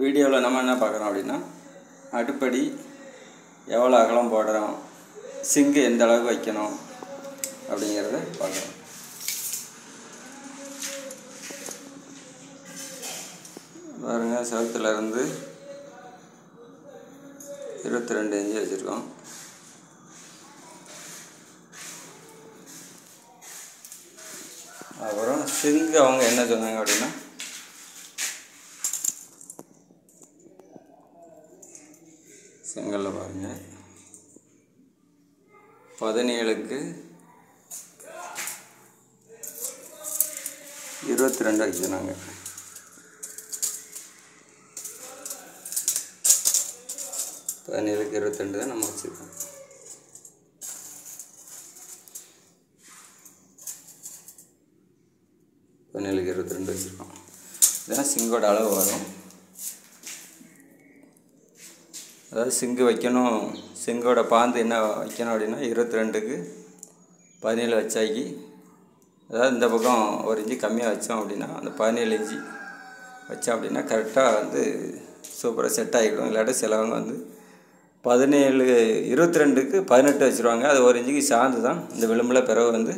வீடியோவில் நம்ம என்ன பார்க்குறோம் அப்படின்னா, அடுப்படி எவ்வளோ அகலம் போடுறோம், சிங்கு எந்த அளவுக்கு வைக்கணும் அப்படிங்கிறத பார்க்குறோம். பாருங்க, செவத்துலேருந்து 22 இன்ச்சு வச்சுருக்கோம். அப்புறம் சிங்கு அவங்க என்ன சொன்னாங்க அப்படின்னா, செங்கல்ல பாருங்க 17க்கு 22 வைக்கிறாங்க. பதினேழுக்கு 22 தான் நம்ம வச்சுருக்கோம். பதினேழுக்கு 22 வச்சுருக்கோம். இதுதான் சிங்கோட அளவு வரும். அதாவது சிங்கு வைக்கணும், சிங்கோட பாந்து என்ன வைக்கணும் அப்படின்னா 22க்கு 17 வச்சாக்கி, அதாவது இந்த பக்கம் 1 இன்ச்சு கம்மியாக வச்சோம் அப்படின்னா அந்த 17 இன்ச்சு வச்சோம் அப்படின்னா கரெக்டாக வந்து சூப்பராக செட் ஆகிடும். இல்லாட்டி சிலவங்க வந்து 22க்கு 18 வச்சுருவாங்க. அது 1 இன்ச்சுக்கு சார்ந்து தான் இந்த விளிம்பில் பிறகு வந்து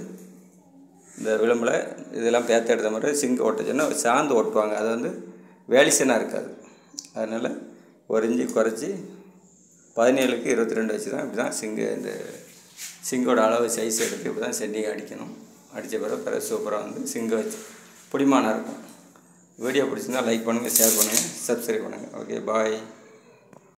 இந்த விளிம்பில் இதெல்லாம் பேத்த எடுத்த மாதிரி சிங்கு ஓட்டுச்சுன்னா சார்ந்து ஓட்டுவாங்க. அது வந்து வேலிசனாக இருக்காது. அதனால் 1 இன்ச்சு குறைச்சி 17க்கு 22 வச்சு தான் இப்படி தான் சிங்கு இந்த சிங்கோட அளவு சைஸ் எடுத்து இப்படி தான் சென்டிங் அடிக்கணும். அடித்த பிறகு சூப்பராக வந்து சிங்கு வச்சு பிடிமானம் இருக்கும். வீடியோ பிடிச்சிருந்தால் லைக் பண்ணுங்கள், ஷேர் பண்ணுங்கள், சப்ஸ்கிரைப் பண்ணுங்கள். ஓகே, பாய்.